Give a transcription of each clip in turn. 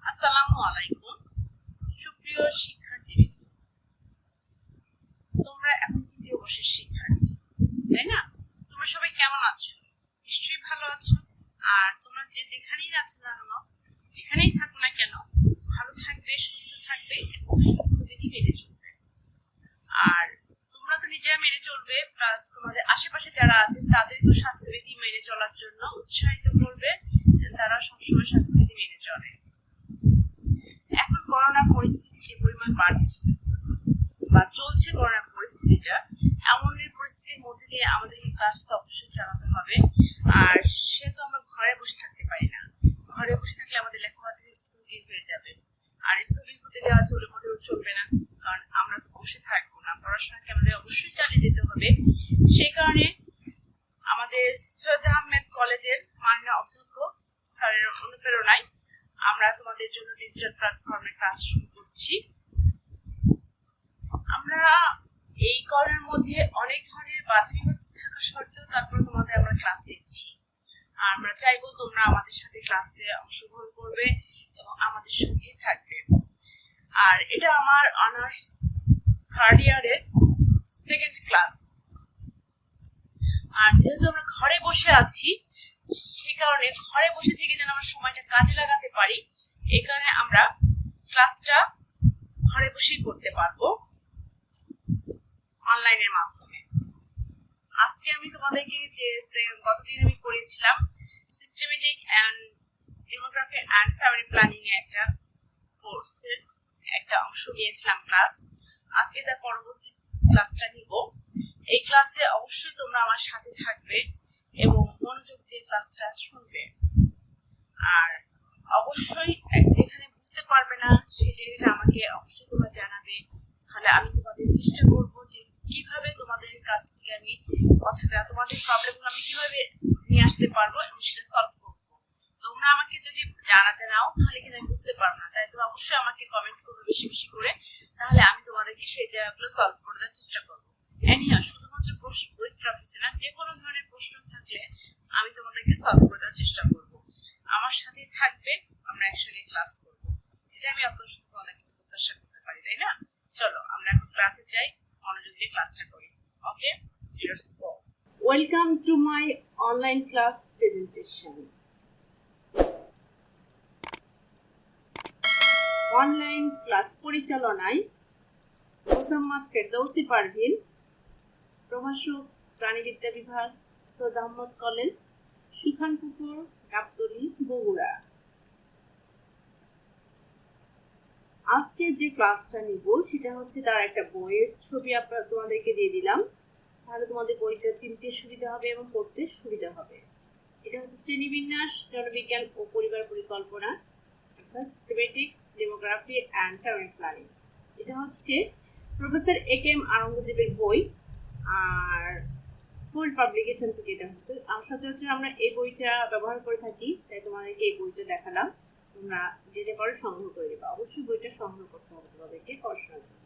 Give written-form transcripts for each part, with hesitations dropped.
আসসালামু আলাইকুম সুপ্রিয় শিক্ষার্থীবৃন্দ, তোমরা এখন তৃতীয় বর্ষের শিক্ষার্থী, তাই না? তোমরা সবাই কেমন আছো? নিশ্চয়ই ভালো আছো। আর তোমরা যেখানেই আছো না কেন, যেখানেই থাকো না কেন, ভালো থাকবে, সুস্থ থাকবে এবং স্বাস্থ্যবিধি মেনে চলবে। আর তোমরা তো নিজেরা মেনে চলবে, প্লাস তোমাদের আশেপাশে যারা আছে তাদেরকেও স্বাস্থ্যবিধি মেনে চলার জন্য উৎসাহিত করবে, তারা সবসময় স্বাস্থ্যবিধি মেনে চলে। এখন করোনা পরিস্থিতি যে পরিমাণ বাড়ছে বা চলছে, করোনা পরিস্থিতিটা এমন পরিস্থিতির মধ্যে দিয়ে আমাদেরকে ক্লাসটা অবশ্যই চালাতে হবে। আর সে তো আমরা ঘরে বসে থাকতে পারি না। ঘরে বসে থাকলে আমাদের লেখাপড়াটা স্থগিত হয়ে যাবে, আর স্থগিত হতে দেওয়া চলে মোটেও চলবে না, কারণ আমরা তো বসে থাকবো না, পড়াশোনাকে আমাদের অবশ্যই চালিয়ে যেতে হবে। সেই কারণে আমাদের সৈয়দ আহমেদ কলেজের মাননীয় অধ্যক্ষ স্যারের অনুপ্রেরণায় আমরা তোমাদের জন্য ডিজিটাল প্ল্যাটফর্মে ক্লাস শুরু করছি। আমরা এই করোনার মধ্যে অনেক ধরনের বাধা বিপত্তি থাকা সত্ত্বেও তারপরে তোমাদের আমরা ক্লাস দিচ্ছি। আমরা চাইবো তোমরা আমাদের সাথে ক্লাসে অংশগ্রহণ করবে এবং আমাদের সাথে থাকবে। আর এটা আমার অনার্স থার্ড ইয়ারের সেকেন্ড ক্লাস। আর যেহেতু আমরা ঘরে বসে আছি, সেই কারণে ঘরে বসে থেকে যেন আমরা সময়টা কাজে লাগাতে পারি, এই কারণে আমরা ক্লাসটা ঘরে বসেই করতে পারবো অনলাইনের মাধ্যমে। আজকে আমি তোমাদেরকে যে গতদিন আমি করেছিলাম systematic and demography and family planning এর একটা কোর্সের একটা অংশ নিয়েছিলাম ক্লাস। আজকে তার পরবর্তী ক্লাসটা নিব। এই ক্লাসে অবশ্যই তোমরা আমার সাথে থাকবে এবং মনোযোগ দিয়ে ক্লাসটা শুনবে। আর অবশ্যই এখানে বুঝতে পারবে না সেই জায়গাটা আমাকে অবশ্যই তোমরা জানাবে, তাহলে আমি তোমাদের চেষ্টা করব যে কিভাবে তোমাদের কাছ থেকে আমি কথাটা, তোমাদের প্রবলেমগুলো আমি কিভাবে নিয়ে আসতে পারবো এবং সেটা সলভ করবো। তোমরা আমাকে যদি জানাও তাহলে কিন্তু আমি বুঝতে পারবো না, তাই তোমরা অবশ্যই আমাকে কমেন্ট করবে বেশি বেশি করে, তাহলে আমি তোমাদেরকে সেই জায়গাগুলো সলভ করে দেওয়ার চেষ্টা করবো। শুধুমাত্র পরীক্ষার অফিসে না, যে কোনো ধরনের প্রশ্ন থাকলে আমি তোমাদেরকে সলভ করে দেওয়ার চেষ্টা করবো। আমার সাথে থাকবে, আমরা একসঙ্গে ক্লাস করবো, এটা আমি অত্যন্ত তোমাদের কাছে প্রত্যাশা করতে পারি, তাই না? চলো আমরা এখন ক্লাসে যাই, মনোযোগ দিয়ে ক্লাসটা করি। Okay, let's go. Welcome to my online class presentation. Online class পরিচালনায় মোসাম্মদ ফেরদৌসী পারভিন, প্রভাষক প্রাণীবিদ্যা বিভাগ, সৈয়দ আহমদ কলেজ, সুখানপুকুর, গাবতলী, বগুড়া। আজকে যে ক্লাসটা নিব সেটা হচ্ছে তার একটা বইয়ের ছবি আপনারা তোমাদেরকে দিয়ে দিলাম, তাহলে তোমাদের বইটা চিনতে সুবিধা হবে এবং পড়তে সুবিধা হবে। এটা হচ্ছে শ্রেণীবিন্যাস, জনবিজ্ঞান ও পরিবার পরিকল্পনা, systematics, demography and family planning. এটা হচ্ছে প্রফেসর এ.কে.এম. আওরঙ্গজেবের বই, আর ফুল পাবলিকেশন থেকে এটা হচ্ছে। সচরাচর আমরা এই বইটা ব্যবহার করে থাকি, তাই তোমাদেরকে এই বইটা দেখালাম। তোমরা যেটা করে সংগ্রহ করে দেবা, অবশ্যই বইটা সংগ্রহ করতে হবে তোমাদেরকে পড়াশোনার জন্য।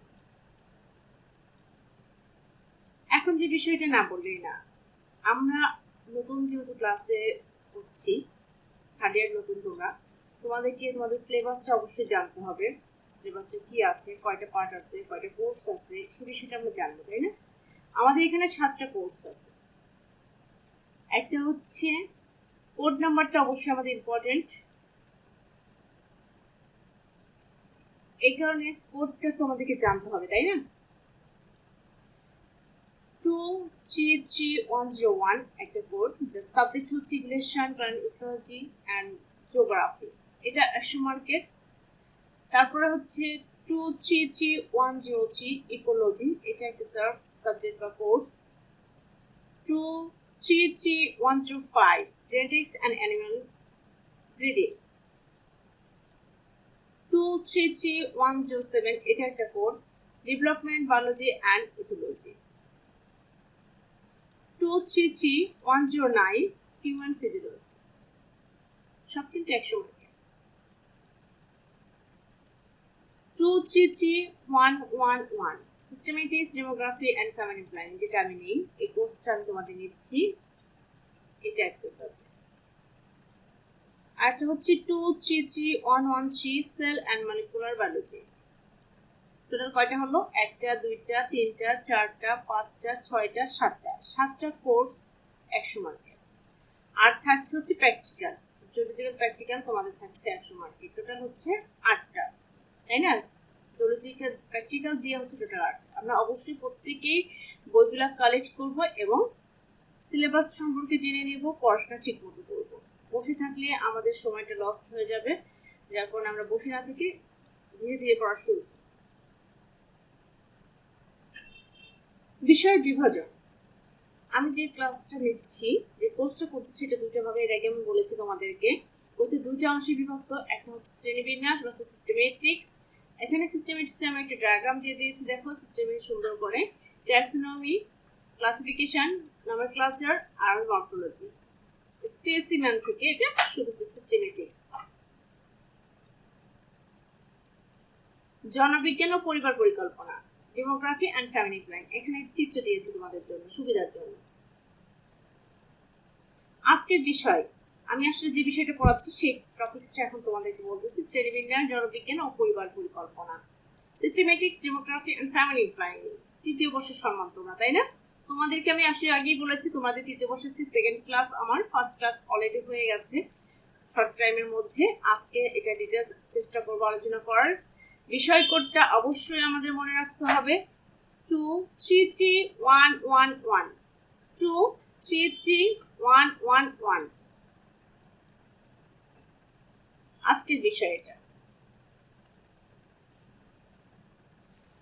এখন যে বিষয়টা না বললেই না, আমরা নতুন যেহেতু ক্লাসে করছি, থার্ড ইয়ার নতুন তোমরা, তোমাদেরকে তোমাদের সিলেবাসটা অবশ্যই জানতে হবে। সিলেবাসটা কি আছে, কয়টা পার্ট আছে, কয়টা কোর্স আছে, সে বিষয়টা আমরা জানবো, তাই না? আমাদের এখানে 7টা কোর্স আছে। একটা হচ্ছে কোড নাম্বারটা অবশ্যই আমাদের ইম্পর্টেন্ট, এই কারণে কোডটা তোমাদেরকে জানতে হবে, তাই না? 23301 একটা কোড, যার সাবজেক্ট হচ্ছে ইভলিউশন, ইকোলজি অ্যান্ড জিওগ্রাফি, এটা 100 মার্কের। তারপরে হচ্ছে 2330103 ইকোলজি, এটা একটা সাবজেক্ট বা course. 23312 genetics and animal breeding. 23317 এটা একটা code, development biology and ethology. 2331009 human physiology, সব কিন্তু 100 মার্কের। 23311 systematics, demography and family planning, যেটা আমি নেই, এই কোর্সটা আমি তোমাদের নিচ্ছি, এটা একটা সাবজেক্ট। আরেকটা হচ্ছে 2, 3, 3, 1, 1, 3 cell and molecular biology. Total কয়টা হলো? 1টা 2টা 3টা 4টা 5টা 6টা 7টা কোর্স 100 মার্কের। আর থাকছে হচ্ছে প্র্যাকটিক্যাল, জুলজিক্যাল প্র্যাকটিক্যাল তোমাদের থাকছে 100 মার্কের। টোটাল হচ্ছে 8টা, তাই না? জুলজিক্যাল প্র্যাকটিক্যাল দিয়ে হচ্ছে টোটাল 8। আমরা অবশ্যই প্রত্যেকেই বইগুলা কালেক্ট করব এবং সিলেবাস সম্পর্কে জেনে নেব, পড়াশোনা ঠিক মতো করব। বসে থাকলে আমাদের সময়টা লস্ট হয়ে যাবে, যার কারণে আমরা বসে না থেকে ধীরে ধীরে পড়া শুরু। বিষয় বিভাজন। আমি যে ক্লাসটা নিচ্ছি, যে কোর্সটা করছি, সেটা দুটো ভাবে এর আগে আমি বলেছি তোমাদেরকে। কোর্সে দুইটা অংশে বিভক্ত। একটা হচ্ছে শ্রেণীবিন্যাস বা সিস্টেমেটিক্স। এখানে সিস্টেমেটিক্সে আমি একটা ডায়াগ্রাম দিয়ে দিয়েছি, দেখো সিস্টেমেটিক সুন্দর করে। ট্যাক্সোনমি, ক্লাসিফিকেশন, নমেনক্লেচার আর মর্ফোলজি। স্পেসিমেন থেকে এটা শুরু হচ্ছে সিস্টেমেটিক্স। জনবিজ্ঞান ও পরিবার পরিকল্পনা, ডেমোগ্রাফি অ্যান্ড ফ্যামিলি প্ল্যানিং। এখানে চিত্র দিয়েছি তোমাদের জন্য সুবিধার জন্য। আজকের বিষয়, আমি আসলে যে বিষয়টা পড়াচ্ছি সেই টপিকসটা এখন তোমাদেরকে বলতেছি। শ্রেণীবিন্যাস, জনবিজ্ঞান ও পরিবার পরিকল্পনা, systematics, demography and family planning. তৃতীয় বর্ষের সম্মান তোমরা, তাই না? তোমাদেরকে আমি আসলে আগেই বলেছি তোমাদের তৃতীয় বর্ষের সেকেন্ড ক্লাস, আমার ফার্স্ট ক্লাস অলরেডি হয়ে গেছে শর্ট টাইমের মধ্যে। আজকে এটা ডিটেলস চেষ্টা করবো আলোচনা করার। বিষয় কোডটা অবশ্যই আমাদের মনে রাখতে হবে, 2331111 2331111। আজকের বিষয় এটা।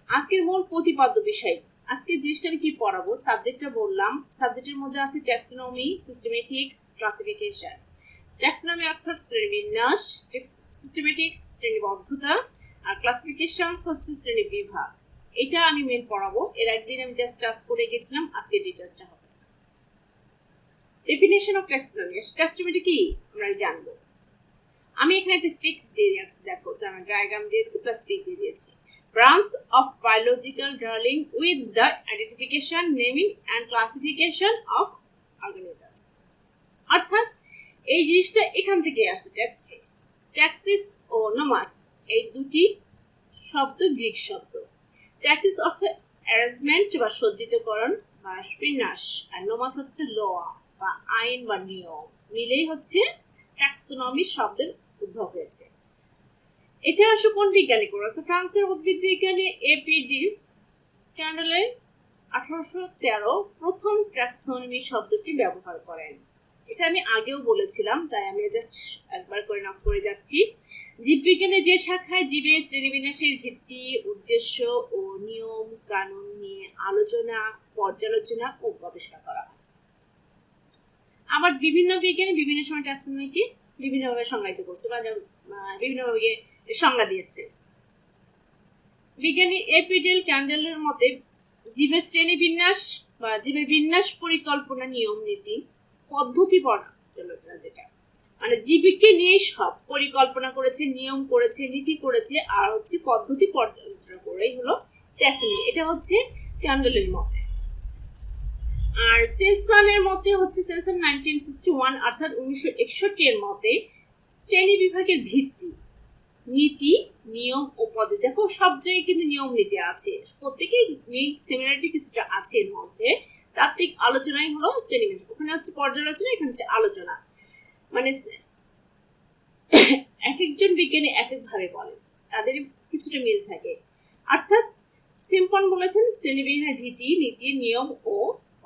আজকের মূল প্রতিপাদ্য বিষয়, আজকের জিনিসটা আমি কি পড়াবো, সাবজেক্টটা বললাম। সাবজেক্টের মধ্যে আছে ট্যাক্সোনমি, সিস্টেমেটিক্স, ক্লাসিফিকেশন। ট্যাক্সোনমি অর্থাৎ শ্রেণীবিন্যাস, সিস্টেমেটিক্স শ্রেণীবদ্ধতা, আর ক্লাসিফিকেশন হচ্ছে শ্রেণী বিভাগ। এটা আমি মেন পড়াবো। এর একদিন আমি জাস্ট টাচ করে গেছিলাম, আজকে ডিটেইলসটা হবে। Definition of taxonomy. ট্যাক্সোনমিটা কি আমরা জানবো। আমি এখানে একটা পিক দিয়ে দিয়েছি, দেখো তো আমি ডায়াগ্রাম দিয়েছি প্লাস পিক দিয়ে দিয়েছি। Branch of biological dealing with the identification, naming and classification of organisms. অর্থাৎ এই জিনিসটা এখান থেকে আসছে, ট্যাক্সিস ও নোমাস এই দুটি শব্দ গ্রিক শব্দ। ট্যাক্সিস অর্থ অ্যারেঞ্জমেন্ট বা সজ্জিতকরণ বা বিন্যাস, আর নোমাস হচ্ছে ল বা আইন বা নিয়ম, মিলেই হচ্ছে ট্যাক্সোনমি শব্দের উদ্ভব হয়েছে। এটা আসলে কোন বিজ্ঞানী করেছে? ফ্রান্সের উদ্ভিদ বিজ্ঞানী এপিডি ক্যান্ডেলে 1813 প্রথম ট্যাক্সোনমি শব্দটি ব্যবহার করেন। এটা আমি আগেও বলেছিলাম, তাই আমি জাস্ট একবার করে নক করে যাচ্ছি। জীববিজ্ঞানে যে শাখায় জীবের শ্রেণীবিন্যাসের ভিত্তি, উদ্দেশ্য ও নিয়ম কানুন নিয়ে আলোচনা, পর্যালোচনা ও গবেষণা করা হয়। আবার বিভিন্ন বিজ্ঞানী বিভিন্ন সময় ট্যাক্সোনমিকে বিভিন্নভাবে সংজ্ঞায়িত করছে বা বিভিন্নভাবে সংজ্ঞা দিয়েছে। বিজ্ঞানী এপিডেল ক্যান্ডেলের মতে জীবের শ্রেণীবিন্যাস বা জীবের বিন্যাস পরিকল্পনা, নিয়ম নীতি, পদ্ধতি পর্যালোচনা, যেটা মানে জীবকে নিয়ে সব পরিকল্পনা করেছে, নিয়ম করেছে, নীতি করেছে, আর হচ্ছে পদ্ধতি পর্যালোচনা করেই হলো ট্যাক্সোনমি। এটা হচ্ছে ক্যান্ডেলের মতে। আর সিমসনের মতে হচ্ছে সিমসন 1961 অর্থাৎ 1961 এর মতে শ্রেণী বিভাগের ভিত্তি, নীতি, নিয়ম ও পদ্ধতি। দেখো সব জায়গায় কিন্তু নিয়ম নীতি আছে, প্রত্যেকেই সিমিলারিটি কিছুটা আছে এর মধ্যে। তাত্ত্বিক আলোচনাই হলো শ্রেণী বিভাগ, ওখানে হচ্ছে পর্যালোচনা, এখানে হচ্ছে আলোচনা। মানে এক একজন বিজ্ঞানী এক এক ভাবে বলেন, তাদের কিছুটা মিল থাকে। অর্থাৎ সিম্পন বলেছেন শ্রেণীবিভাগের ভিত্তি, নীতি, নিয়ম ও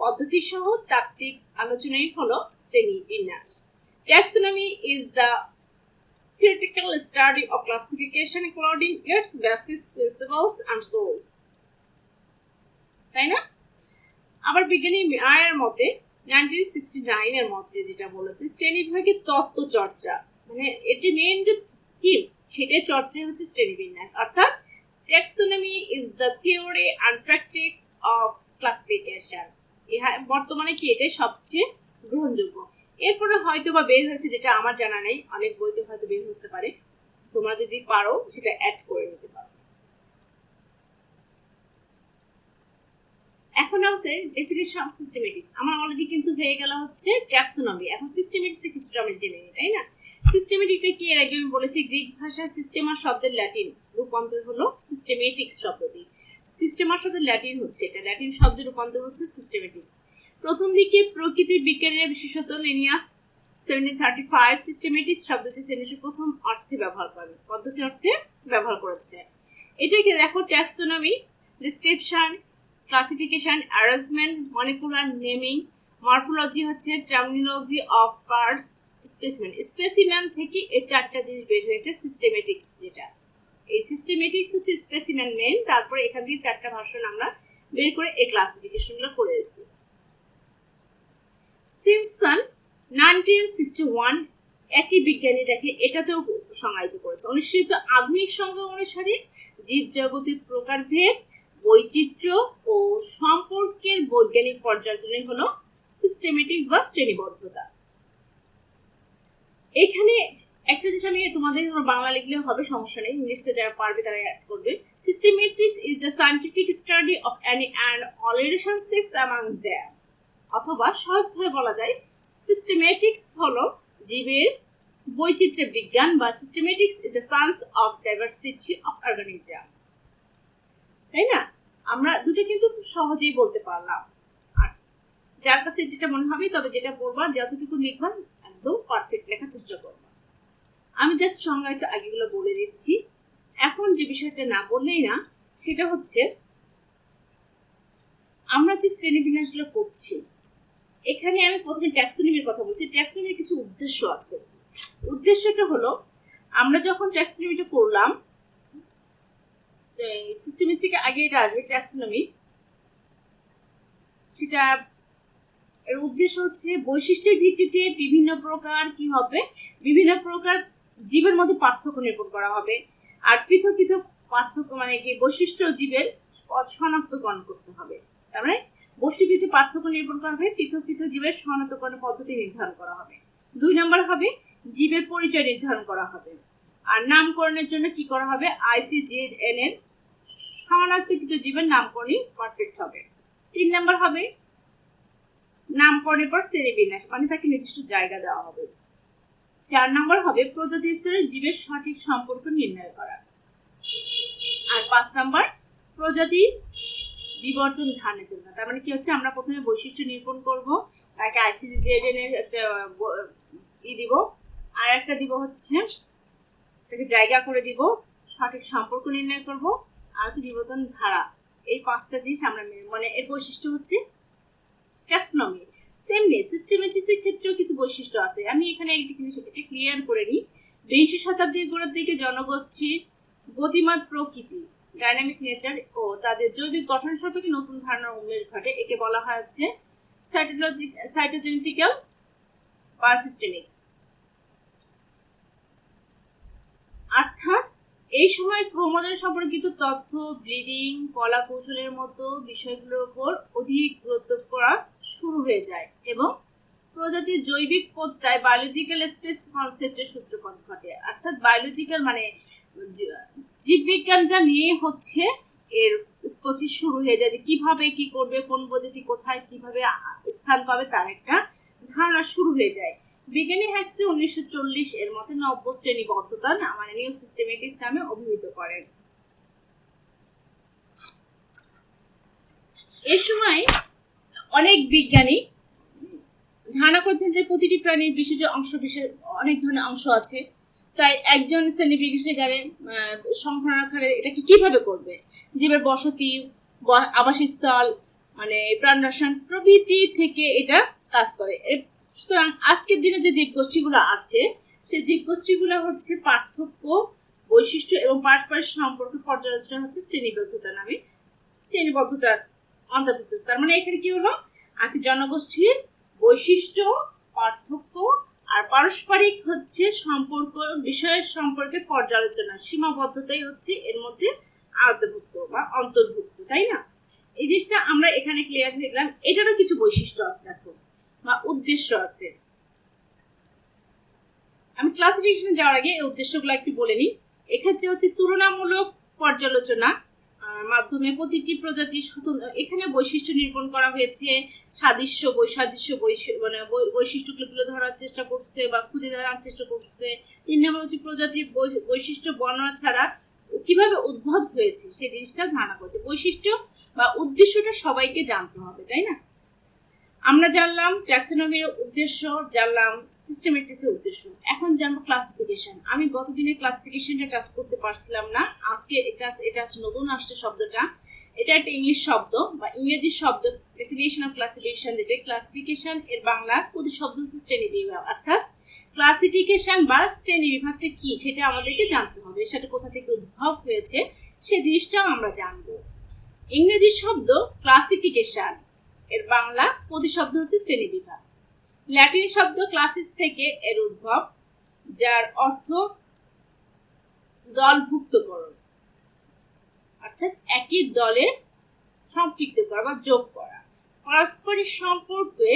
পদ্ধতি সহ তাত্ত্বিক আলোচনাই হলো শ্রেণী বিন্যাস। Taxonomy is the theoretical study of classification including its basis, principles and source. তাই না? আবার বিজ্ঞানী মেয়ারের মতে 1969 এর মধ্যে যেটা বলেছে শ্রেণী বিভাগের তত্ত্ব চর্চা, মানে এটি মেইন যে থিম সেটাই চর্চা হচ্ছে শ্রেণীবিন্যাস। অর্থাৎ taxonomy is the theory and practice of classification. বর্তমানে কি এটাই সবচেয়ে গ্রহণযোগ্য। এরপরে হয়তো বা বের হয়েছে, যেটা আমার জানা নেই, অনেক বইতে হয়তো বের হতে পারে, তোমরা যদি পারো সেটা অ্যাড করে নিতে পারো। এখন আছে ডেফিনিশন অফ সিস্টেমেটিক্স। আমার অলরেডি কিন্তু হয়ে গেল হচ্ছে ট্যাক্সোনমি, এখন সিস্টেমেটিকটা কিছুটা আমরা জেনে নিই, তাই না? সিস্টেমেটিকটা কি এর আগে আমি বলেছি, গ্রিক ভাষায় সিস্টেমা শব্দের ল্যাটিন রূপান্তর হলো সিস্টেমেটিক্স শব্দটি। সিস্টেমা শব্দের ল্যাটিন হচ্ছে, এটা ল্যাটিন শব্দের রূপান্তর হচ্ছে সিস্টেমেটিক্স। প্রথম দিকে প্রকৃতি বিজ্ঞানীরা বিশেষত লিনিয়াস 1735 সিস্টেমেটিক্স শব্দটি শ্রেণীর প্রথম অর্থে ব্যবহার করেন, পদ্ধতি অর্থে ব্যবহার করেছে। এটাকে দেখো taxonomy, description, classification, arrangement, molecular naming, morphology হচ্ছে terminology of parts, specimen. Specimen থেকে এই চারটা জিনিস বের হয়েছে সিস্টেমেটিক্স, যেটা এই সিস্টেমেটিক্স হচ্ছে স্পেসিমেন মেন, তারপরে এখান থেকে চারটা ভার্সন আমরা বের করে এই ক্লাসিফিকেশনগুলো করে এসেছি। সিমসন 1961 একই বিজ্ঞানী দেখে এটাতেও সংজ্ঞায়িত করেছে। অনুসৃত আধুনিক সংজ্ঞা অনুসারে জীবজগতের প্রকারভেদ, বৈচিত্র্য ও সম্পর্কের বৈজ্ঞানিক পর্যালোচনাই হলো সিস্টেমেটিক্স বা শ্রেণীবদ্ধতা। এখানে একটা জিনিস আমি তোমাদের বাংলা লিখলেও হবে, সমস্যা নেই, ইংলিশটা যারা পারবে তারা অ্যাড করবে। Systematics is the scientific study of any and all relationships among them, অথবা সহজভাবে বলা যায় সিস্টেমেটিক্স হলো জীবের বৈচিত্র্য বিজ্ঞান বা systematics is the science of diversity of organism. তাই না? আমরা দুটো কিন্তু সহজেই বলতে পারলাম, আর যার কাছে যেটা মনে হবে তবে যেটা বলবা যতটুকু লিখবা একদম পারফেক্ট লেখার চেষ্টা করবা। আমি জাস্ট সংজ্ঞাটা আগেগুলো বলে দিচ্ছি। এখন যে বিষয়টা না বললেই না, সেটা হচ্ছে আমরা যে শ্রেণীবিন্যাসগুলো করছি, এখানে আমি প্রথমে ট্যাক্সোনমির কথা বলছি। ট্যাক্সোনমির কিছু উদ্দেশ্য আছে। উদ্দেশ্যটা হলো আমরা যখন ট্যাক্সোনমিটা করলাম, সিস্টেমেটিক আগে এটা আসবে ট্যাক্সোনমি, সেটা এর উদ্দেশ্য হচ্ছে বৈশিষ্ট্যের ভিত্তিতে বিভিন্ন প্রকার কি হবে, বিভিন্ন প্রকার জীবের মধ্যে পার্থক্য নিরূপণ করা হবে, আর পৃথক পৃথক পার্থক্য মানে কি বৈশিষ্ট্য জীবের শনাক্তকরণ করতে হবে। তার মানে বৈশিষ্ট্যভিত্তিক পার্থক্য নিরূপণ করা হবে, পৃথক পৃথক জীবের শনাক্তকরণের পদ্ধতি নির্ধারণ করা হবে। 2 নম্বর হবে জীবের পরিচয় নির্ধারণ করা হবে, আর নামকরণের জন্য কি করা হবে, ICZN এর শনাক্তকৃত জীবের নামকরণই পারফেক্ট হবে। 3 নম্বর হবে নামকরণের পর শ্রেণীবিন্যাস, মানে তাকে নির্দিষ্ট জায়গা দেওয়া হবে। 4 নম্বর হবে প্রজাতি স্তরের জীবের সঠিক সম্পর্ক নির্ণয় করা। আর 5 নম্বর প্রজাতি বিবর্তন ধারণের জন্য। তার মানে কি হচ্ছে, আমরা প্রথমে বৈশিষ্ট্য নিরূপণ করব, তাকে ICZN এর একটা দিব, আর একটা দিব হচ্ছে তাকে জায়গা করে দিব, সঠিক সম্পর্ক নির্ণয় করব, আর হচ্ছে বিবর্তন ধারা। এই 5টা জিনিস আমরা মানে এর বৈশিষ্ট্য হচ্ছে ট্যাক্সোনমি। তেমনি সিস্টেমেটিক্সের ক্ষেত্রেও কিছু বৈশিষ্ট্য আছে। আমি এখানে একটি জিনিস এটা ক্লিয়ার করে নিই। 20 শতাব্দীর গোড়ার দিকে জনগোষ্ঠীর গতিময় প্রকৃতি, ডাইনামিক নেচার ও তাদের জৈবিক গঠন সম্পর্কে নতুন ধারণার উন্মেষ ঘটে। একে বলা হয় হচ্ছে সাইটোজেনেটিক্যাল বা সিস্টেমিক্স। অর্থাৎ এই সময় ক্রোমোজোম সম্পর্কিত তথ্য, ব্রিডিং, কলা কৌশলের মতো বিষয়গুলোর উপর অধিক গুরুত্ব করা শুরু হয়ে যায় এবং প্রজাতির জৈবিক প্রত্যয় বায়োলজিক্যাল স্পেস কনসেপ্টের সূত্রপাত ঘটে। অর্থাৎ বায়োলজিক্যাল মানে জীববিজ্ঞানটা নিয়ে হচ্ছে এর উৎপত্তি শুরু হয়ে যায়, যে কিভাবে কি করবে, কোন প্রজাতি কোথায় কিভাবে স্থান পাবে তার একটা ধারণা শুরু হয়ে যায়। বিজ্ঞানী হ্যাক্সলি 1940 এর মতে নব্য শ্রেণীবদ্ধতা মানে নিউ সিস্টেমেটিক্স নামে অভিহিত করেন। এই সময় অনেক বিজ্ঞানী ধারণা করতেন যে প্রতিটি প্রাণীর বিশেষ অংশ বিশেষ অনেক ধরনের অংশ আছে, তাই একজন শ্রেণীবিজ্ঞানী সংখ্যা আকারে এটাকে কিভাবে করবে, জীবের বসতি, আবাসস্থল, মানে প্রাণ রসায়ন প্রভৃতি থেকে এটা কাজ করে। সুতরাং আজকের দিনে যে জীবগোষ্ঠীগুলো আছে, সেই জীবগোষ্ঠীগুলো হচ্ছে পার্থক্য, বৈশিষ্ট্য এবং পারস্পরিক সম্পর্ক পর্যালোচনা হচ্ছে শ্রেণীবদ্ধতা নামে শ্রেণীবদ্ধতার অন্তর্ভুক্ত। তার মানে এখানে কি হলো, আজকে জনগোষ্ঠীর বৈশিষ্ট্য, পার্থক্য আর পারস্পরিক হচ্ছে সম্পর্ক বিষয়ের সম্পর্কে পর্যালোচনা, সীমাবদ্ধতাই হচ্ছে এর মধ্যে আওতাভুক্ত বা অন্তর্ভুক্ত, তাই না? এই জিনিসটা আমরা এখানে ক্লিয়ার হয়ে গেলাম। এটারও কিছু বৈশিষ্ট্য আছে দেখো বা উদ্দেশ্য আছে। আমি ক্লাসিফিকেশন যাওয়ার আগে এর উদ্দেশ্যগুলো একটু বলে নিই। এক্ষেত্রে হচ্ছে তুলনামূলক পর্যালোচনা, মাধ্যমে প্রতিটি প্রজাতির এখানে বৈশিষ্ট্য নিরূপণ করা হয়েছে, সাদৃশ্য বৈসাদৃশ্য মানে বৈশিষ্ট্যগুলো তুলে ধরার চেষ্টা করছে বা খুঁজে ধরার চেষ্টা করছে। 3 নম্বর হচ্ছে প্রজাতির বৈশিষ্ট্য বর্ণনা ছাড়া কিভাবে উদ্ভব হয়েছে সেই জিনিসটা ধারণা করছে। বৈশিষ্ট্য বা উদ্দেশ্যটা সবাইকে জানতে হবে, তাই না? আমরা জানলাম ট্যাক্সোনমির উদ্দেশ্য, জানলাম সিস্টেমেটিক্সের উদ্দেশ্য। এখন জানবো ক্লাসিফিকেশন। আমি গতদিনে ক্লাসিফিকেশনটা টাচ করতে পারছিলাম না, আজকে এটা নতুন আসছে শব্দটা। এটা একটা ইংলিশ শব্দ বা ইংরেজি শব্দ, ডেফিনিশন অফ ক্লাসিফিকেশন, যেটা ক্লাসিফিকেশন এর বাংলা প্রতিশব্দ হচ্ছে শ্রেণী বিভাগ। অর্থাৎ ক্লাসিফিকেশন বা শ্রেণী বিভাগটা কি সেটা আমাদেরকে জানতে হবে, সেটা কোথা থেকে উদ্ভব হয়েছে সেই জিনিসটাও আমরা জানবো। ইংরেজি শব্দ ক্লাসিফিকেশন, এর বাংলা প্রতিশব্দ হচ্ছে শ্রেণী বিভাগ। ল্যাটিন শব্দ ক্লাসিস থেকে এর উদ্ভব, যার অর্থ দলভুক্তকরণ, অর্থাৎ একই দলে সম্পৃক্ত করা বা যোগ করা। পারস্পরিক সম্পর্কে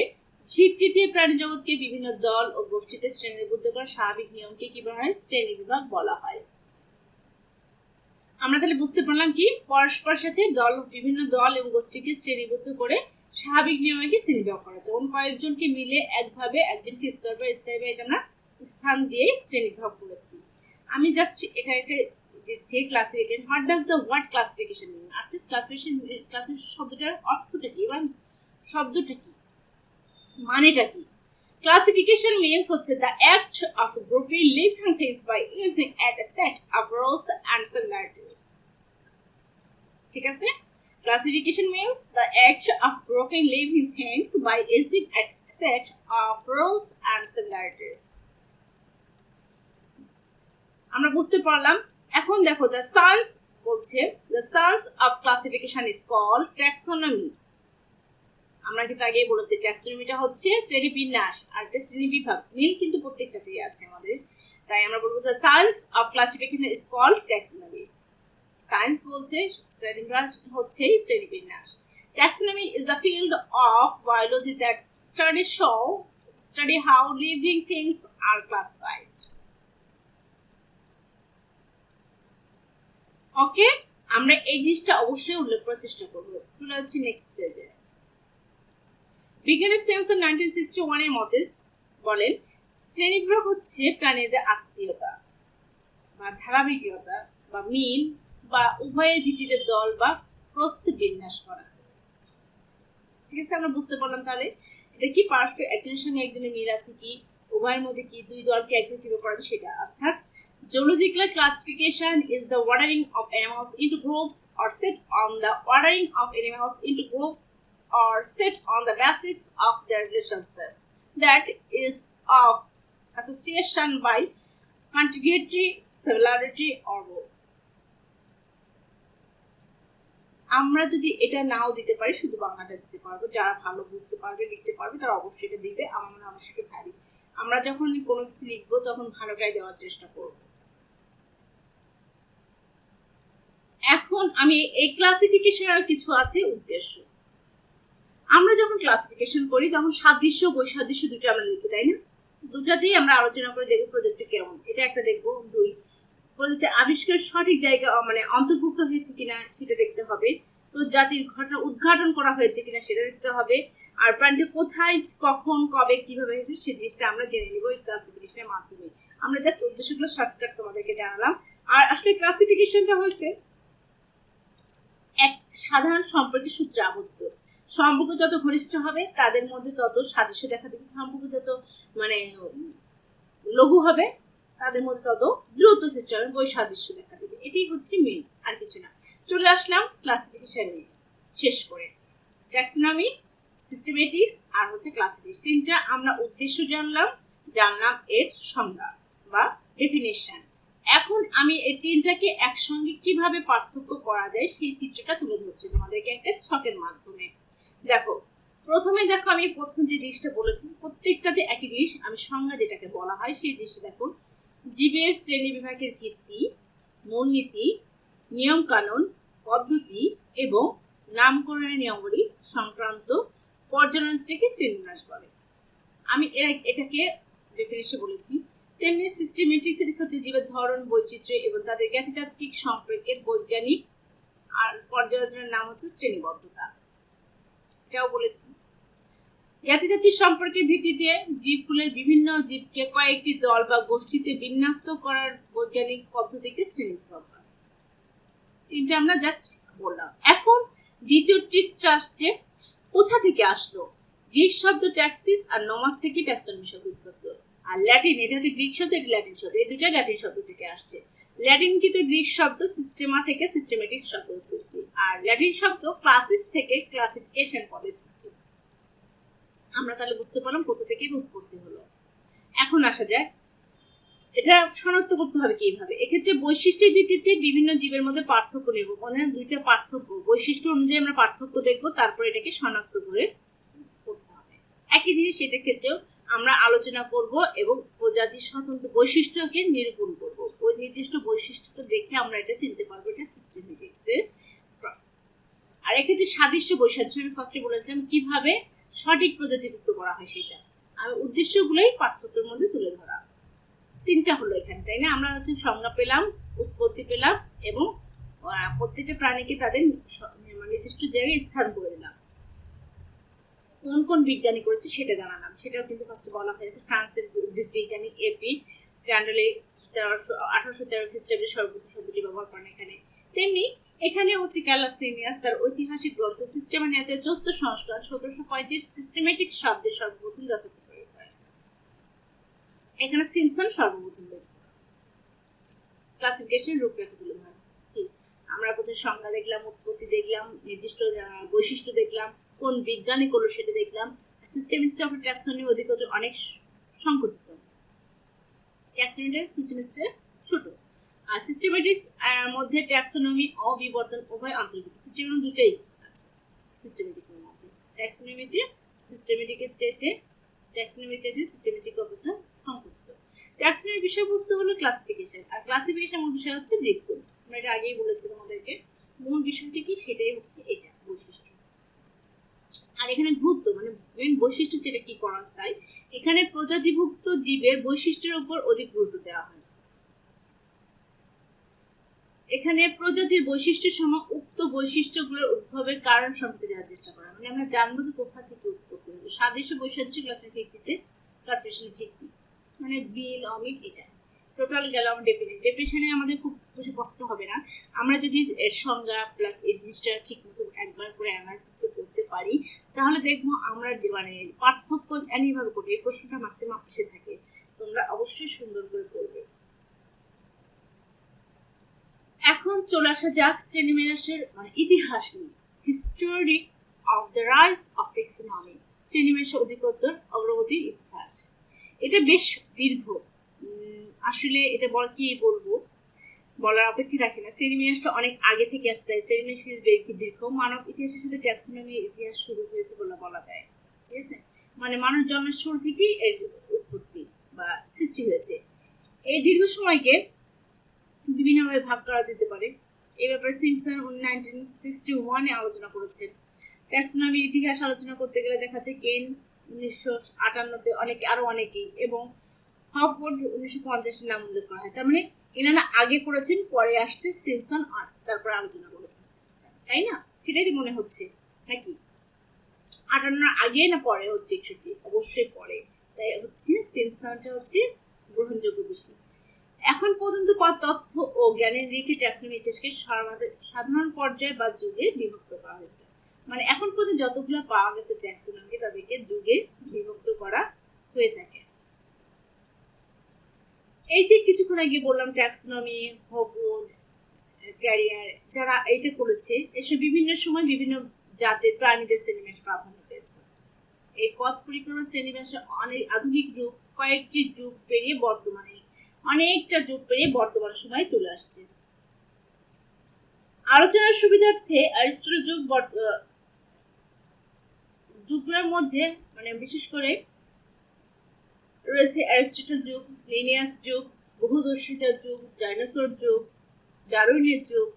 ভিত্তিতে প্রাণী জগৎকে বিভিন্ন দল ও গোষ্ঠীতে শ্রেণীবদ্ধ করা স্বাভাবিক নিয়মকে কি বলা হয়? শ্রেণী বিভাগ বলা হয়। আমরা তাহলে বুঝতে পারলাম কি পরস্পরের সাথে বিভিন্ন দল এবং গোষ্ঠীকে শ্রেণীবদ্ধ করে স্বাভাবিক নিয়মকে শ্রেণীবিভাগ করা হয়েছে। কয়েকজনকে মিলে একভাবে একজনকে স্তর বা স্থায়ী এটা আমরা স্থান দিয়ে শ্রেণীবিভাগ করেছি। আমি জাস্ট এখানে দিচ্ছি classification. What does the word classification mean? অর্থাৎ ক্লাসিফিকেশন শব্দটার অর্থটা কি বা শব্দটা কি, মানেটা কি? Classification means হচ্ছে the act of grouping living things by using a set of rules and similarities. ঠিক আছে? Classification means the act of grouping living things by using a set of rules and similarities. আমরা বুঝতে পারলাম। এখন দেখো the science বলছে the science of classification is called taxonomy. আমরা কিন্তু আগেই বলেছি ট্যাক্সোনমিটা হচ্ছে শ্রেণীবিন্যাস আর এটা শ্রেণীবিভাগ, মিল কিন্তু প্রত্যেকটাতেই আছে আমাদের। তাই আমরা বলবো the science of classification is called taxonomy. Science বলছে শ্রেণীবিভাগ হচ্ছে শ্রেণীবিন্যাস। Taxonomy is the field of biology that study how living things are classified. ওকে, আমরা এই জিনিসটা অবশ্যই উল্লেখ করার চেষ্টা করবো। চলে যাচ্ছি নেক্সট পেজে। বিজ্ঞানের সেন্সর 1961 এর মতে বলেন শ্রেণীবিভাগ হচ্ছে প্রাণীদের আত্মীয়তা বা ধারাবাহিকতা বা মিল বা উভয়ের ভিত্তিতে দল বা প্রস্থ বিন্যাস করা। ঠিক আছে, আমরা বুঝতে পারলাম তাহলে এটা কি পারস্পরিক একজনের সঙ্গে একজনের মিল আছে কি, উভয়ের মধ্যে কি দুই দলকে একত্রিত কিভাবে করা সেটা। অর্থাৎ zoological classification is the ordering of animals into groups or set on the ordering of animals into groups or set on the basis of their relationships, that is of association by contiguity, similarity or both. আমরা যদি এটা নাও দিতে পারি, শুধু বাংলাটা দিতে পারবো, যারা ভালো বুঝতে পারবে লিখতে পারবে তারা অবশ্যই এটা দিবে। আমার মনে হয় অবশ্যই ভারী। আমরা যখন কোনো কিছু লিখবো তখন ভালোটাই দেওয়ার চেষ্টা করব। এখন আমি এই ক্লাসিফিকেশনের কিছু আছে উদ্দেশ্য। আমরা যখন ক্লাসিফিকেশন করি তখন সাদৃশ্য বৈসাদৃশ্য দুটো আমরা লিখি, তাই না? দুটাতেই আমরা আলোচনা করে দেখবো প্রজেক্টটা কেমন, এটা একটা দেখবো। 2, প্রজাতির আবিষ্কার সঠিক জায়গা মানে অন্তর্ভুক্ত হয়েছে কিনা সেটা দেখতে হবে। প্রজাতির ঘটনা উদ্ঘাটন করা হয়েছে কিনা সেটা দেখতে হবে। আর প্রাণীটা কোথায়, কখন, কবে, কিভাবে হয়েছে সেই জিনিসটা আমরা জেনে নিব এই ক্লাসিফিকেশনের মাধ্যমে। আমরা জাস্ট উদ্দেশ্যগুলো শর্টকাট তোমাদেরকে জানালাম। আর আসলে ক্লাসিফিকেশনটা হয়েছে এক সাধারণ সম্পর্কের সূত্রে আবদ্ধ। সম্পর্ক যত ঘনিষ্ঠ হবে তাদের মধ্যে তত সাদৃশ্য দেখা দেবে, সম্পর্ক যত মানে লঘু হবে তাদের মধ্যে তত দ্রুত সৃষ্টি হবে, বৈসাদৃশ্য দেখা দেবে। এটাই হচ্ছে মেন, আর কিছু না। চলে আসলাম ক্লাসিফিকেশন নিয়ে শেষ করে। ট্যাক্সোনমি, সিস্টেমেটিক্স আর হচ্ছে ক্লাসিফিকেশন, তিনটা আমরা উদ্দেশ্য জানলাম এর সংজ্ঞা বা ডেফিনেশন। এখন আমি এই তিনটাকে একসঙ্গে কিভাবে পার্থক্য করা যায় সেই চিত্রটা তুলে ধরছি তোমাদেরকে একটা ছকের মাধ্যমে। দেখো, প্রথমে দেখো আমি প্রথম যে জিনিসটা বলেছি প্রত্যেকটাতে একই জিনিস, আমি সংজ্ঞা যেটাকে বলা হয় সেই জিনিসটা দেখো। জীবের শ্রেণী বিভাগের ভিত্তি, মূলনীতি, নিয়ম কানুন, পদ্ধতি এবং নামকরণের নিয়মাবলী সংক্রান্ত পর্যালোচনাকে শ্রেণীবিন্যাস বলে। আমি এটাকে ডেফিনেশন বলেছি। তেমনি সিস্টেমেটিক্স এর ক্ষেত্রে জীবের ধরন, বৈচিত্র্য এবং তাদের জ্ঞাতিতাত্ত্বিক সম্পর্কের বৈজ্ঞানিক আর পর্যালোচনার নাম হচ্ছে শ্রেণীবদ্ধতা, এটাও বলেছি। জাতি সম্পর্কের ভিত্তিতে জীবকুলের বিভিন্ন জীবকে কয়েকটি দল বা গোষ্ঠীতে বিন্যস্ত করার বৈজ্ঞানিক পদ্ধতিকে শ্রেণীবিভাগ বলে। এটা আমরা জাস্ট বললাম। এখন দ্বিতীয় টিপসটা আসছে কোথা থেকে আসলো। গ্রিক শব্দ ট্যাক্সিস আর নোমাস থেকে ট্যাক্সোনমি শব্দ উৎপত্তি। আর ল্যাটিন, এটা হচ্ছে গ্রিক শব্দ, এটা ল্যাটিন শব্দ, এই দুটো ল্যাটিন শব্দ থেকে আসছে। ল্যাটিন কিন্তু গ্রিক শব্দ সিস্টেমা থেকে সিস্টেমেটিক্স শব্দ সৃষ্টি, আর ল্যাটিন শব্দ ক্লাসিস থেকে ক্লাসিফিকেশন পদের সৃষ্টি। আমরা তাহলে বুঝতে পারলাম কোথা থেকে উৎপত্তি হলো। এখন আসা যায় এটা শনাক্ত করতে হবে কিভাবে। এক্ষেত্রে বৈশিষ্ট্যের ভিত্তিতে বিভিন্ন জীবের মধ্যে পার্থক্য নেব, মানে দুইটা পার্থক্য বৈশিষ্ট্য অনুযায়ী আমরা পার্থক্য দেখবো, তারপর এটাকে শনাক্ত করে করতে হবে। একই জিনিস এটার ক্ষেত্রেও আমরা আলোচনা করব এবং প্রজাতির স্বতন্ত্র বৈশিষ্ট্যকে নিরূপণ করব। ওই নির্দিষ্ট বৈশিষ্ট্য দেখে আমরা এটা চিনতে পারবো এটা সিস্টেমেটিক্স এর। আর এক্ষেত্রে সাদৃশ্য বৈসাদৃশ্য আমি ফার্স্টে বলেছিলাম কিভাবে সঠিক প্রজাতিভুক্ত করা হয়, সেটা আমি উদ্দেশ্যগুলোই পার্থক্যের মধ্যে তুলে ধরা। তিনটা হলো এখানে, তাই না? আমরা হচ্ছে সংজ্ঞা পেলাম, উৎপত্তি পেলাম এবং প্রত্যেকটা প্রাণীকে তাদের নির্দিষ্ট জায়গায় স্থান করে দিলাম। কোন কোন বিজ্ঞানী করেছে সেটা জানালাম, সেটাও কিন্তু ফার্স্টে বলা হয়েছে। ফ্রান্সের উদ্ভিদ বিজ্ঞানী এপি ক্যান্ডলে 1813 খ্রিস্টাব্দে সর্বপ্রথম শব্দটি ব্যবহার করেন এখানে। তেমনি এখানে হচ্ছে ক্যালাসিনিয়াস তার ঐতিহাসিক গ্রন্থ সিস্টেম অ্যান্ড নেচার 4th সংস্করণ 1735 সিস্টেমেটিক শব্দের সর্বপ্রথম রচিত করে। এখানে সিমসন সর্বপ্রথম ক্লাসিফিকেশন রূপরেখা তুলে ধরেন। আমরা প্রথমে সংজ্ঞা দেখলাম, উৎপত্তি দেখলাম, নির্দিষ্ট বৈশিষ্ট্য দেখলাম, কোন বিজ্ঞানী করলো সেটা দেখলাম। সিস্টেমেটিক্স অফ ট্যাক্সোনমি অধিকতর অনেক সংকুচিত, ট্যাক্সোনমিটা সিস্টেমেটিক্সে ছোট। আর সিস্টেমেটিক্স মধ্যে ট্যাক্সোনমি ও বিবর্তন উভয় অন্তর্ভুক্ত। সিস্টেমের দুটোই আছে সিস্টেমেটিক্সের মধ্যে। ট্যাক্সোনমিতে সিস্টেমেটিকের চাইতে সিস্টেমেটিক অপেক্ষা সংকুচিত। ট্যাক্সোনমির বিষয়বস্তু হলো ক্লাসিফিকেশন, আর ক্লাসিফিকেশন মূল বিষয় হচ্ছে জীবকুল। আমরা এটা আগেই বলেছি তোমাদেরকে, মূল বিষয়টি কি সেটাই হচ্ছে এটা বৈশিষ্ট্য। আর এখানে গুরুত্ব মানে মেইন বৈশিষ্ট্য যেটা কি করা যায়, এখানে প্রজাতিভুক্ত জীবের বৈশিষ্ট্যের উপর অধিক গুরুত্ব দেওয়া হয়। এখানে প্রজাতির বৈশিষ্ট্যের সময় উক্ত বৈশিষ্ট্যগুলোর উদ্ভবের কারণ সম্পর্কে জানার চেষ্টা করা, মানে আমরা জানবো যে কোথা থেকে উৎপত্তি হলো। সাদৃশ্য বৈসাদৃশ্য ক্লাসের ভিত্তিতে ক্লাসিফিকেশনের ভিত্তি, মানে বিল অমিট এটা টোটাল গেল আমার ডেফিনিশনে আমাদের খুব বেশি কষ্ট হবে না। আমরা যদি এর সংজ্ঞা প্লাস এই জিনিসটা ঠিক মতো একবার করে অ্যানালাইসিস করতে পারি, তাহলে দেখবো আমরা মানে পার্থক্য এইভাবে করি। এই প্রশ্নটা ম্যাক্সিমাম এসে থাকে, তোমরা অবশ্যই সুন্দর করে করবে। এখন চলে আসা যাক শ্রেণীবিন্যাসের মানে ইতিহাস নিয়ে। History of the rise of taxonomy, শ্রেণীবিন্যাসের অধিকতর অগ্রগতির ইতিহাস। এটা বেশ দীর্ঘ, আসলে এটা কি বলবো বলার অপেক্ষা রাখে না। শ্রেণীবিন্যাসটা অনেক আগে থেকে আসতে হয়, শ্রেণীবিন্যাসের দীর্ঘ। মানব ইতিহাসের সাথে ট্যাক্সোনমির ইতিহাস শুরু হয়েছে বলে বলা যায়, ঠিক আছে? মানে মানুষ জন্মের শুরু থেকেই এর উৎপত্তি বা সৃষ্টি হয়েছে। এই দীর্ঘ সময়কে বিভিন্নভাবে ভাগ করা যেতে পারে। এই ব্যাপারে সিম্পসন 1961 আলোচনা করেছেন। ট্যাক্সোনমির ইতিহাস আলোচনা করতে গেলে দেখা যাচ্ছে কেন 1958-তে আরো অনেকেই, এবং হফওয়ার্ড 1950 নাম উল্লেখ করা হয়। তার মানে এনারা আগে করেছেন, পরে আসছে সিম্পসন আর তারপর আলোচনা করেছেন, তাই না? সেটাই মনে হচ্ছে নাকি 58 আগে না পরে হচ্ছে 61? অবশ্যই পরে, তাই হচ্ছে সিম্পসনটা হচ্ছে গ্রহণযোগ্য বেশি। এখন পর্যন্ত তথ্য ও জ্ঞানের রেখে ট্যাক্সোনমি ইতিহাসকে সাধারণ পর্যায়ে বা যুগে বিভক্ত করা হয়েছে। মানে এখন পর্যন্ত যতগুলো পাওয়া গেছে ট্যাক্সোনমি তাদেরকে যুগে বিভক্ত করা হয়ে থাকে। এই যে কিছুক্ষণ আগে বললাম ট্যাক্সোনমি, হফওয়ার্ড, ক্যারিয়ার যারা এইটা করেছে, এসব বিভিন্ন সময় বিভিন্ন জাতের প্রাণীদের শ্রেণীবিন্যাস প্রাধান্য পেয়েছে। এই পথ পরিক্রমা শ্রেণীবিন্যাসের অনেক আধুনিক রূপ কয়েকটি যুগ পেরিয়ে অনেকটা যুগ পেরিয়ে বর্তমান সময় চলে আসছে। আলোচনার সুবিধার্থে অ্যারিস্টটল যুগগুলোর মধ্যে মানে বিশেষ করে রয়েছে অ্যারিস্টটল যুগ, লিনিয়াস যুগ, বহুদর্শিতার যুগ, ডাইনোসর যুগ, ডারউইনের যুগ,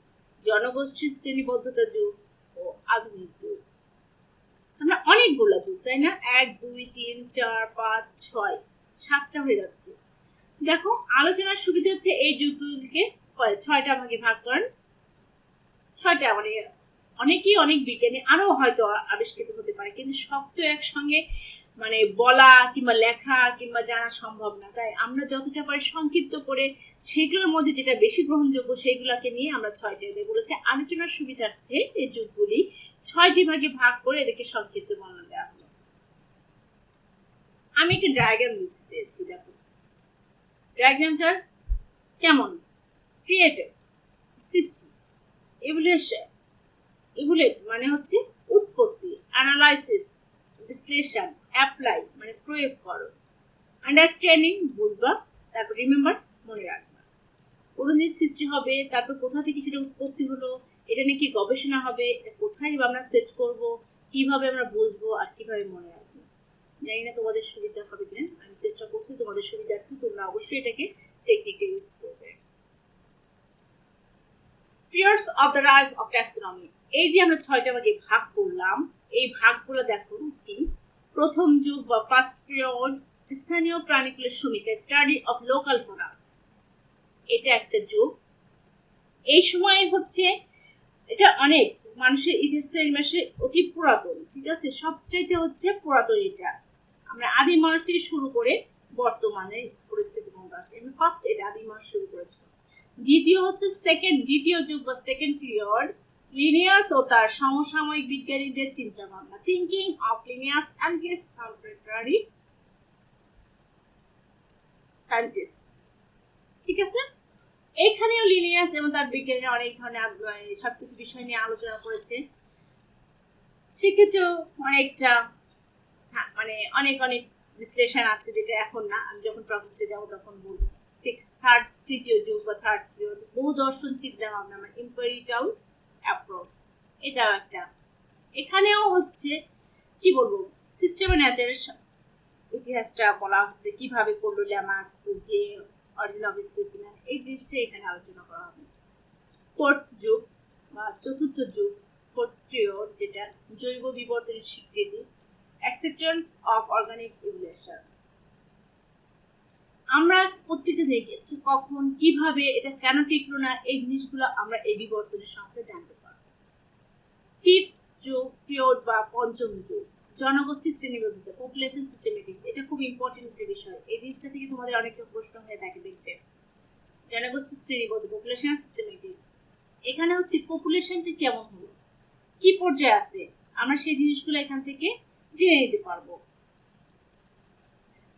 জনগোষ্ঠীর শ্রেণীবদ্ধতা যুগ ও আধুনিক যুগ। আমরা অনেকগুলো যুগ, তাই না? 1, 2, 3, 4, 5, 6, 7টা হয়ে যাচ্ছে। দেখো আলোচনার সুবিধার্থে এই যুগগুলিকে 6টা ভাগে ভাগ করেন। ছয়টা মানে অনেকেই অনেক বিজ্ঞানী আরো হয়তো আবিষ্কৃত হতে পারে, কিন্তু সব তো একসঙ্গে মানে বলা কিংবা লেখা কিংবা জানা সম্ভব না। তাই আমরা যতটা পারি সংক্ষিপ্ত করে সেগুলোর মধ্যে যেটা বেশি গ্রহণযোগ্য সেগুলোকে নিয়ে আমরা ছয়টা এদের বলেছে আলোচনার সুবিধার্থে এই যুগগুলি 6টি ভাগে ভাগ করে এদেরকে সংক্ষিপ্ত বর্ণনা দেওয়া হলো। আমি একটা ডায়াগ্রাম দিয়েছি, দেখো ডায়াগ্রামটা কেমন। ক্রিয়েটিভ, সৃষ্টি, ইভলিউশন, ইভুলেট মানে হচ্ছে উৎপত্তি, অ্যানালাইসিস বিশ্লেষণ, অ্যাপ্লাই মানে প্রয়োগ করো, আন্ডারস্ট্যান্ডিং বুঝবা, তারপর রিমেম্বার মনে রাখবা। কোনো জিনিস সৃষ্টি হবে, তারপর কোথা থেকে সেটা উৎপত্তি হলো, এটা নিয়ে কি গবেষণা হবে, এটা কোথায় আমরা সেট করব, কিভাবে আমরা বুঝবো আর কিভাবে মনে রাখবো। জানি না তোমাদের সুবিধা হবে কিনা, আমি চেষ্টা করছি তোমাদের সুবিধার্থে তোমরা অবশ্যই এটাকে টেকনিকটা ইউজ করবে। Periods of the rise of taxonomy, এই যে আমরা 6টা ভাগে ভাগ করলাম, এই ভাগগুলো দেখো কি। প্রথম যুগ বা ফার্স্ট পিরিয়ড স্থানীয় প্রাণীকুলের ভূমিকা, স্টাডি অফ লোকাল ফরাস, এটা একটা যুগ। এই সময় হচ্ছে এটা অনেক মানুষের ইতিহাসের মাসে অতি পুরাতন, ঠিক আছে, সবচাইতে হচ্ছে পুরাতন এটা। আমরা আদিম মানুষ থেকে শুরু করে বর্তমানে পরিস্থিতি পর্যন্ত আসছে। আমি ফার্স্ট এটা আদিম মানুষ শুরু করেছি। দ্বিতীয় যুগ বা সেকেন্ড পিরিয়ড লিনিয়াস ও তার সমসাময়িক বিজ্ঞানীদের চিন্তা ভাবনা, thinking of Linnaeus and his contemporary scientist, ঠিক আছে। এখানেও লিনিয়াস এবং তার বিজ্ঞানীরা অনেক ধরনের সবকিছু বিষয় নিয়ে আলোচনা করেছে। সেক্ষেত্রেও অনেকটা মানে অনেক অনেক বিশ্লেষণ আছে, যেটা এখন না, আমি যখন প্রফেসরে যাবো তখন বলবো। ঠিক তৃতীয় যুগ বা থার্ড পিরিয়ড বহু দর্শন চিন্তা ভাবনা মানে এম্পিরিক্যাল অ্যাপ্রোচ, এটাও একটা। এখানেও হচ্ছে কি বলবো, সিস্টেম অফ নেচারের ইতিহাসটা বলা হচ্ছে, কিভাবে করলো ল্যামার্ক, কুভিয়ে, অরিজিন অফ স্পেসিমেন, এই জিনিসটা এখানে আলোচনা করা হবে। ফোর্থ যুগ বা চতুর্থ যুগ, ফোর্থ পিরিয়ড, যেটা জৈব বিবর্তনের স্বীকৃতি, acceptance of organic evolutions। আমরা প্রত্যেকটা দিকে কখন কিভাবে এটা কেন টিকলো না, এই জিনিসগুলো আমরা এই বিবর্তনের সঙ্গে জানতে পারবো। ফিফথ যুগ পিরিয়ড বা পঞ্চম যুগ, জনগোষ্ঠীর শ্রেণীবদ্ধতা, পপুলেশন সিস্টেমেটিক্স, এটা খুব ইম্পর্টেন্ট একটা বিষয়। এই জিনিসটা থেকে তোমাদের অনেকটা প্রশ্ন হয়ে থাকে, দেখবে জনগোষ্ঠীর শ্রেণীবদ্ধ, পপুলেশন সিস্টেমেটিক্স। এখানে হচ্ছে পপুলেশনটা কেমন হলো, কি পর্যায়ে আছে, আমরা সেই জিনিসগুলো এখান থেকে জেনে নিতে পারবো।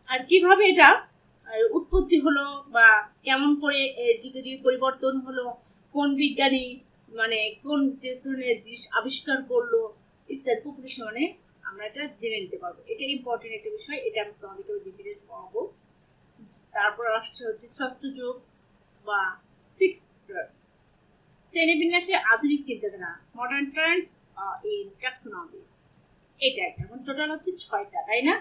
আর কিভাবে এটা উৎপত্তি হলো বা কেমন করে যুগে যুগে পরিবর্তন হলো, কোন বিজ্ঞানী মানে কোন যে ধরনের জিনিস আবিষ্কার করলো ইত্যাদি, পপুলেশনে আমরা এটা জেনে নিতে পারবো। এটা ইম্পর্টেন্ট একটা বিষয়, এটা আমি তোমাদেরকে ডিটেইলস পড়াবো। তারপর আসছে হচ্ছে ষষ্ঠ যুগ বা সিক্স পিরিয়ড, শ্রেণীবিন্যাসে আধুনিক চিন্তাধারা, মডার্ন ট্রেন্ডস ইন ট্যাক্সোনমি, এটা একটা। টোটাল হচ্ছে 6টা, তাই না?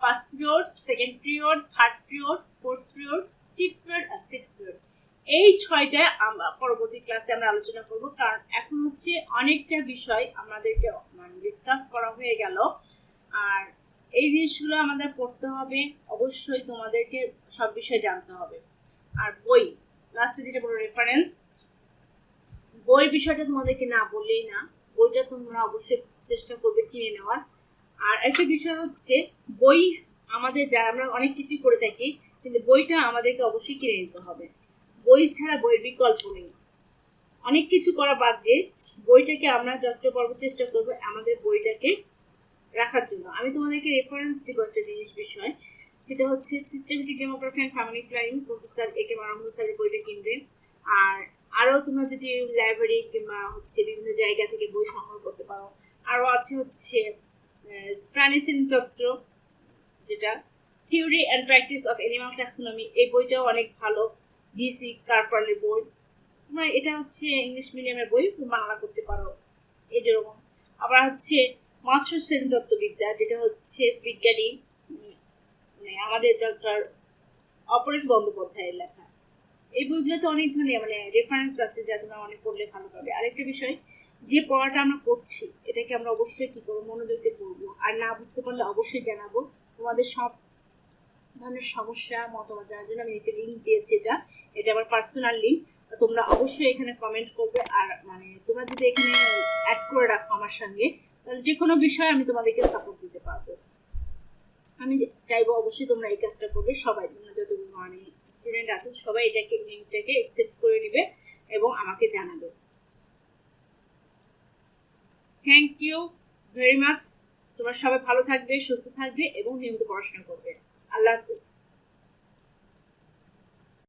First period, second period, third period, fourth period, fifth period আর সিক্সথ পিরিয়ড। এই 6টা আমরা পরবর্তী ক্লাসে আমরা আলোচনা করব, কারণ এখন হচ্ছে অনেকটা বিষয় আমাদেরকে মানে ডিসকাস করা হয়ে গেল। আর এই জিনিসগুলো আমাদের পড়তে হবে, অবশ্যই তোমাদেরকে সব বিষয় জানতে হবে। আর বই লাস্টে যেটা বলো রেফারেন্স, বই বিষয়টা তোমাদেরকে না বললেই না, বইটা তোমরা অবশ্যই চেষ্টা করবে কিনে নেওয়ার। আর একটা বিষয় হচ্ছে বই আমাদের যা আমরা অনেক কিছু করে থাকি, কিন্তু বইটা আমাদেরকে অবশ্যই কিনে নিতে হবে। বই ছাড়া বইয়ের বিকল্প নেই। অনেক কিছু করা বাদ দিয়ে বইটাকে আমরা যতটা পারবো চেষ্টা করবো আমাদের বইটাকে রাখার জন্য। আমি তোমাদেরকে রেফারেন্স দিব একটা বিষয়, সেটা হচ্ছে systematic demography and family planning, professor একে মাহমুদ স্যারের বইটা কিনবে। আর আরো তোমরা যদি লাইব্রেরি কিংবা হচ্ছে বিভিন্ন জায়গা থেকে বই সংগ্রহ করতে পারো। আরো আছে হচ্ছে স্প্যানিশিন তত্ত্ব, যেটা theory and practice of animal taxonomy, এই বইটাও অনেক ভালো, বিসি কার্পারের বই। তোমরা এটা হচ্ছে ইংলিশ মিডিয়ামের বই, বাংলা করতে পারো এই যেরকম। আবার হচ্ছে মাত্স্য শ্রেণী তত্ত্ববিদ্যা, যেটা হচ্ছে বিজ্ঞানী মানে আমাদের ডক্টর অপরেশ বন্দ্যোপাধ্যায়ের লেখা। এই বইগুলোতে অনেক ধরনের মানে রেফারেন্স আছে, যা তোমরা অনেক পড়লে ভালো পাবে। আরেকটা বিষয়, যে পড়াটা আমরা করছি এটাকে আমরা অবশ্যই কি করবো, মনোযোগ দিয়ে পড়বো। আর না বুঝতে পারলে অবশ্যই জানাবো। তোমাদের সব ধরনের সমস্যা মতামত জানার জন্য আমি নিচে লিঙ্ক দিয়েছি, এটা আমার পার্সোনাল লিঙ্ক, তোমরা অবশ্যই এখানে কমেন্ট করবে। আর মানে তোমরা যদি এখানে অ্যাড করে রাখো আমার সঙ্গে, তাহলে যে কোনো বিষয়ে আমি তোমাদেরকে সাপোর্ট দিতে পারবো। আমি চাইবো অবশ্যই তোমরা এই কাজটা করবে, সবাই তোমরা যত মানে স্টুডেন্ট আছো সবাই লিঙ্কটাকে অ্যাকসেপ্ট করে নেবে এবং আমাকে জানাবে। Thank you very much. তোমরা সবাই ভালো থাকবে, সুস্থ থাকবে এবং নিয়মিত পড়াশোনা করবে। আল্লাহ হাফিজ।